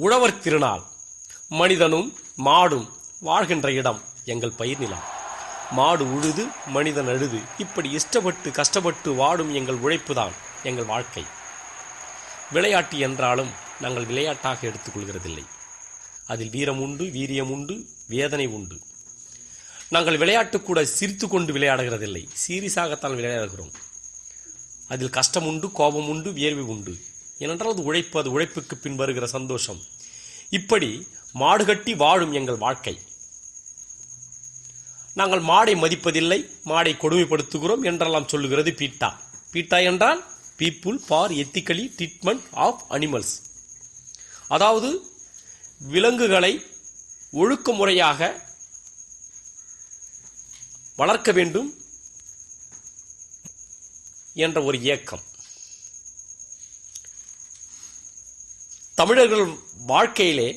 உழவர் திருநாள். மனிதனும் மாடும் வாழ்கின்ற இடம் எங்கள் பயிர் நிலம். மாடு உழுது மனிதன் அழுது, இப்படி இஷ்டப்பட்டு கஷ்டப்பட்டு வாடும் எங்கள் உழைப்புதான் எங்கள் வாழ்க்கை. விளையாட்டு என்றாலும் நாங்கள் விளையாட்டாக எடுத்துக்கொள்கிறதில்லை. அதில் வீரம் உண்டு, வீரியம் உண்டு, வேதனை உண்டு. நாங்கள் விளையாட்டு கூட சிரித்து கொண்டு விளையாடுகிறதில்லை, சீரியஸாகத்தான் விளையாடுகிறோம். அதில் கஷ்டம் உண்டு, கோபம் உண்டு, வியர்வை உண்டு. ஏனென்றால் அது உழைப்பு, அது உழைப்புக்கு பின் வருகிற சந்தோஷம். இப்படி மாடு கட்டி வாழும் எங்கள் வாழ்க்கை. நாங்கள் மாடை மதிப்பதில்லை, மாடை கொடுமைப்படுத்துகிறோம் என்றெல்லாம் சொல்லுகிறது பீட்டா. பீட்டா என்றால் people for ethical treatment of animals. அதாவது விலங்குகளை ஒழுக்க முறையாக வளர்க்க வேண்டும் என்ற ஒரு இயக்கம். தமிழர்கள் வாழ்க்கையிலே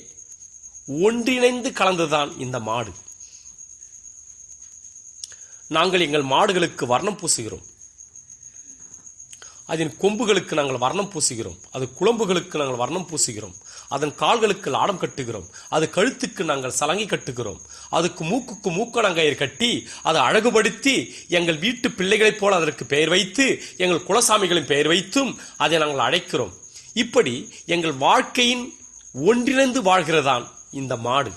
ஒன்றிணைந்து கலந்துதான் இந்த மாடு. நாங்கள் எங்கள் மாடுகளுக்கு வர்ணம் பூசுகிறோம். அதன் கொம்புகளுக்கு நாங்கள் வர்ணம் பூசுகிறோம். அது குளம்புகளுக்கு நாங்கள் வர்ணம் பூசுகிறோம். அதன் கால்களுக்கு லாடம் கட்டுகிறோம். அது கழுத்துக்கு நாங்கள் சலங்கை கட்டுகிறோம். அதுக்கு மூக்குக்கு மூக்கணங்கயிறு கட்டி அதை அழகுபடுத்தி எங்கள் வீட்டு பிள்ளைகளைப் போல அதற்கு பெயர் வைத்து எங்கள் குலசாமிகளின் பெயர் வைத்தும் அதை நாங்கள் அழைக்கிறோம். இப்படி எங்கள் வாழ்க்கையின் ஒன்றிணைந்து வாழ்கிறதான் இந்த மாடு.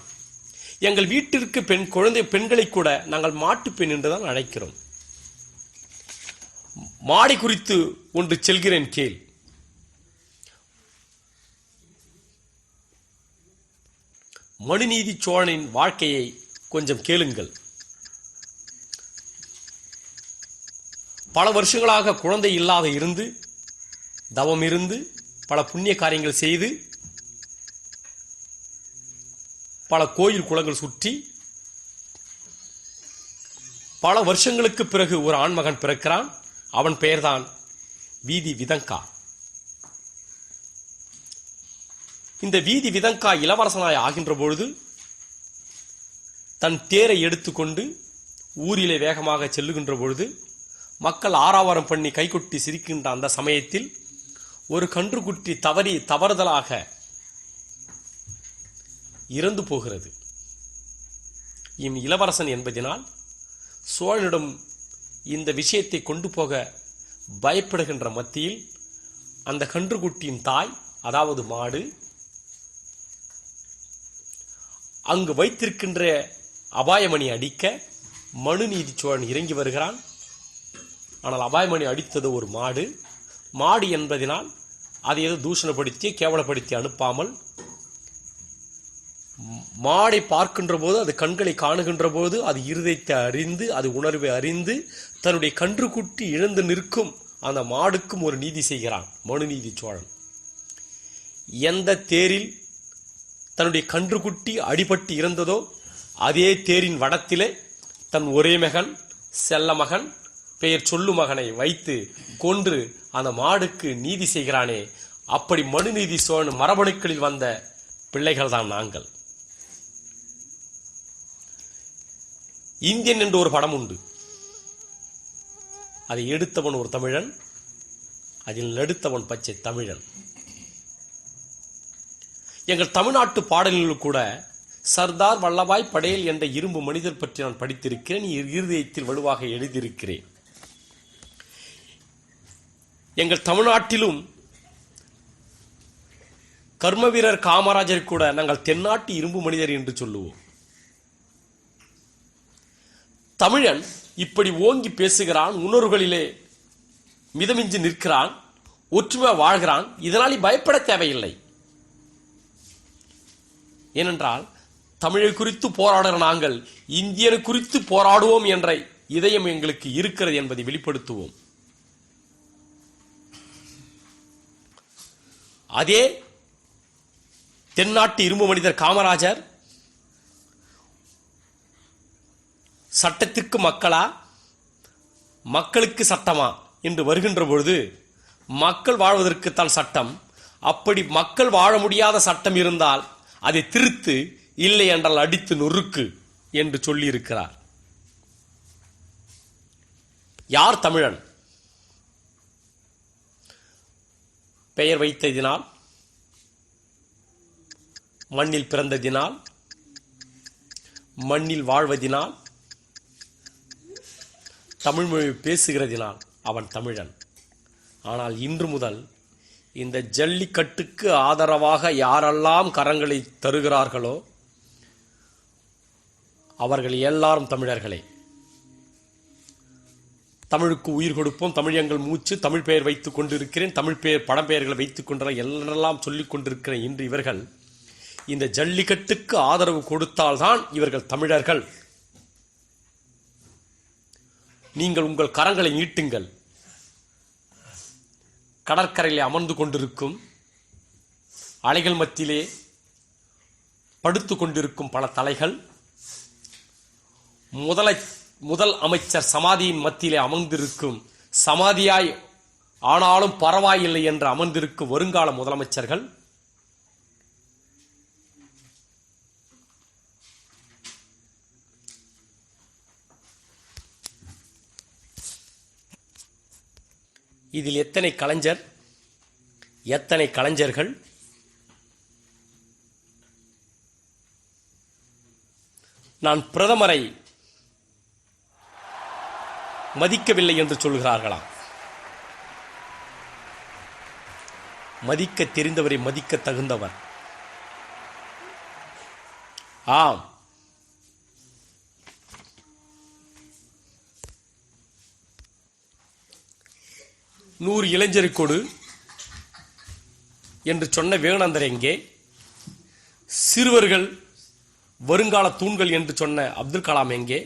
எங்கள் வீட்டிற்கு பெண்களை கூட நாங்கள் மாட்டு பெண் என்றுதான் அழைக்கிறோம். மாடை குறித்து ஒன்று சொல்கிறேன் கேள். மனுநீதி சோழனின் வாழ்க்கையை கொஞ்சம் கேளுங்கள். பல வருஷங்களாக குழந்தை இல்லாத இருந்து, தவம் இருந்து, பல புண்ணிய காரியங்கள் செய்து, பல கோயில் குளங்கள் சுற்றி, பல வருஷங்களுக்கு பிறகு ஒரு ஆண்மகன் பிறக்கிறான். அவன் பெயர்தான் வீதி விதங்கா. இந்த வீதி விதங்கா இளவரசனாய் ஆகின்ற பொழுது தன் தேரை எடுத்துக்கொண்டு ஊரிலே வேகமாக செல்லுகின்ற பொழுது மக்கள் ஆரவாரம் பண்ணி கைகொட்டி சிரிக்கின்ற அந்த சமயத்தில் ஒரு கன்றுக்குட்டி தவறுதலாக இறந்து போகிறது. இளவரசன் என்பதனால் சோழனிடம் இந்த விஷயத்தை கொண்டு போக பயப்படுகின்ற மத்தியில் அந்த கன்றுக்குட்டியின் தாய், அதாவது மாடு, அங்கு வைத்திருக்கின்ற அபாயமணி அடிக்க மனுநீதி சோழன் இறங்கி வருகிறான். ஆனால் அபாயமணி அடித்தது ஒரு மாடு. மாடு என்பதனால் அதை ஏதோ தூஷணப்படுத்தி கேவலப்படுத்தி அனுப்பாமல், மாடை பார்க்கின்ற போது, அது கண்களை காணுகின்ற போது அது இருதயத்தை அறிந்து, அது உணர்வை அறிந்து, தன்னுடைய கன்றுக்குட்டி இழந்து நிற்கும் அந்த மாடுக்கும் ஒரு நீதி செய்கிறான் மனுநீதி சோழன். எந்த தேரில் தன்னுடைய கன்றுக்குட்டி அடிபட்டு இறந்ததோ அதே தேரின் வடத்திலே தன் ஒரே மகன், செல்ல மகன், பெயர் சொல்லு மகனை வைத்து கொன்று அந்த மாடுக்கு நீதி செய்கிறானே, அப்படி மனுநீதி சோழன் மரபணுக்களில் வந்த பிள்ளைகள் தான் நாங்கள். இந்தியன் என்று ஒரு படம் உண்டு. அதை எடுத்தவன் ஒரு தமிழன், அதில் நடித்தவன் பச்சை தமிழன். எங்கள் தமிழ்நாட்டு பாடல்களில் கூட சர்தார் வல்லபாய் படேல் என்ற இரும்பு மனிதர் பற்றி நான் படித்திருக்கிறேன், இருதயத்தில் வலுவாக எழுதியிருக்கிறேன். எங்கள் தமிழ்நாட்டிலும் கர்ம வீரர் காமராஜர் கூட நாங்கள் தென்னாட்டு இரும்பு மனிதர் என்று சொல்லுவோம். தமிழன் இப்படி ஓங்கி பேசுகிறான், உணர்வுகளிலே மிதமிஞ்சி நிற்கிறான், ஒற்றுமை வாழ்கிறான். இதனால் பயப்பட தேவையில்லை. ஏனென்றால் தமிழை குறித்து போராடுகிற நாங்கள் இந்தியனை குறித்து போராடுவோம் என்ற இதயம் எங்களுக்கு இருக்கிறது என்பதை வெளிப்படுத்துவோம். அதே தென்னாட்டு இரும்பு மனிதர் காமராஜர் சட்டத்திற்கு மக்களா, மக்களுக்கு சட்டமா என்று வருகின்ற பொழுது, மக்கள் வாழ்வதற்குத்தான் சட்டம். அப்படி மக்கள் வாழ முடியாத சட்டம் இருந்தால் அதை திருத்து, இல்லை என்றால் அடித்து நொறுக்கு என்று சொல்லியிருக்கிறார். யார் தமிழன்? பெயர் வைத்ததினால் மண்ணில் பிறந்ததினால், மண்ணில் வாழ்வதினால், தமிழ் மொழி பேசுகிறதினால் அவன் தமிழன். ஆனால் இன்று முதல் இந்த ஜல்லிக்கட்டுக்கு ஆதரவாக யாரெல்லாம் கரங்களை தருகிறார்களோ அவர்கள் எல்லாரும் தமிழர்களே. தமிழுக்கு உயிர் கொடுப்போம், தமிழ் எங்கள் மூச்சு, தமிழ் பெயர் வைத்துக் கொண்டிருக்கிறேன், தமிழ் பெயர் படம்பெயர்களை வைத்துக் கொண்ட எல்லாம் சொல்லிக் கொண்டிருக்கிறேன். இன்று இவர்கள் இந்த ஜல்லிக்கட்டுக்கு ஆதரவு கொடுத்தால்தான் இவர்கள் தமிழர்கள். நீங்கள் உங்கள் கரங்களை நீட்டுங்கள். கடற்கரையில் அமர்ந்து கொண்டிருக்கும், அலைகள் மத்தியிலே படுத்து கொண்டிருக்கும் பல தலைகள், முதல் அமைச்சர் சமாதியின் மத்தியிலே அமர்ந்திருக்கும், சமாதியாய் ஆனாலும் பரவாயில்லை என்று அமர்ந்திருக்கும் வருங்கால முதலமைச்சர்கள், இதில் எத்தனை கலைஞர், எத்தனை கலைஞர்கள், நான் பிரதமரை மதிக்கவில்லை என்று சொல்கிறார்களாம். மதிக்க தெரிந்தவரை மதிக்க தகுந்தவர். ஆம், நூறு இளைஞரை கொடு என்று சொன்ன விவேகானந்தர் எங்கே? சிறுவர்கள் வருங்கால தூண்கள் என்று சொன்ன அப்துல் கலாம் எங்கே?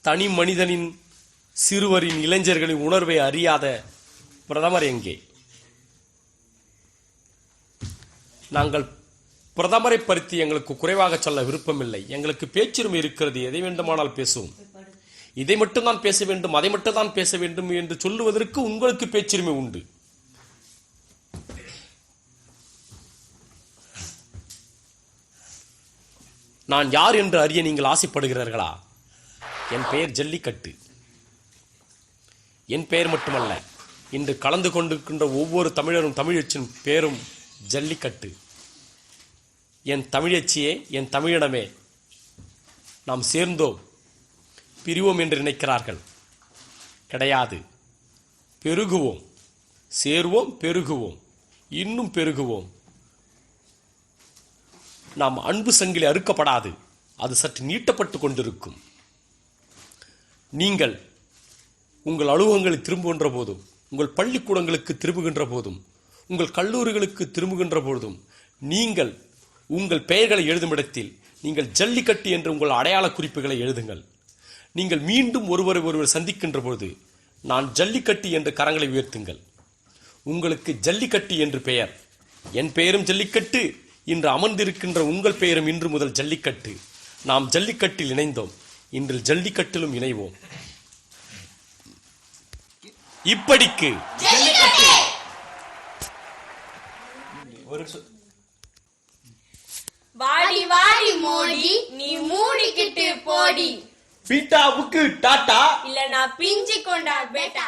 தனி மனிதனின், சிறுவரின், இளைஞர்களின் உணர்வை அறியாத பிரதமர் எங்கே? நாங்கள் பிரதமரை பற்றி எங்களுக்கு குறைவாக சொல்ல விருப்பமில்லை. எங்களுக்கு பேச்சுரிமை இருக்கிறது, எதை வேண்டுமானால் பேசுவோம். இதை மட்டும்தான் பேச வேண்டும், அதை மட்டும் தான் பேச வேண்டும் என்று சொல்லுவதற்கு உங்களுக்கு பேச்சுரிமை உண்டு. நான் யார் என்று அறிய நீங்கள் ஆசைப்படுகிறீர்களா? என் பெயர் ஜல்லிக்கட்டு. என் பெயர் மட்டுமல்ல, இன்று கலந்து கொண்டிருக்கின்ற ஒவ்வொரு தமிழரும், தமிழச்சின் பெயரும் ஜல்லிக்கட்டு. என் தமிழச்சியே, என் தமிழினமே, நாம் சேர்ந்தோம், பிரிவோம் என்று நினைக்கிறார்கள். கிடையாது. பெருகுவோம், சேர்வோம், பெருகுவோம், இன்னும் பெருகுவோம். நாம் அன்பு சங்கிலி அறுக்கப்படாது, அது சற்று நீட்டப்பட்டு கொண்டிருக்கும். நீங்கள் உங்கள் அலுவலகங்களுக்கு திரும்புகின்ற போதும், உங்கள் பள்ளிக்கூடங்களுக்கு திரும்புகின்ற போதும், உங்கள் கல்லூரிகளுக்கு திரும்புகின்ற போதும், நீங்கள் உங்கள் பெயர்களை எழுதும் இடத்தில் நீங்கள் ஜல்லிக்கட்டு என்று உங்கள் அடையாள குறிப்புகளை எழுதுங்கள். நீங்கள் மீண்டும் ஒருவர் சந்திக்கின்ற பொழுது நான் ஜல்லிக்கட்டு என்று கரங்களை உயர்த்துங்கள். உங்களுக்கு ஜல்லிக்கட்டு என்று பெயர். என் பெயரும் ஜல்லிக்கட்டு. இன்று அமர்ந்திருக்கின்ற உங்கள் பெயரும் இன்று முதல் ஜல்லிக்கட்டு. நாம் ஜல்லிக்கட்டில் இணைந்தோம், இன்று ஜல்லிக்கட்டிலும் இணைவோம். இப்படிக்கு வாடி வாடி மோடி, நீ மூடிக்கிட்டு போடி. பீட்டாவுக்கு டாட்டா, இல்ல நான் பிஞ்சு கொண்டா பேட்டா.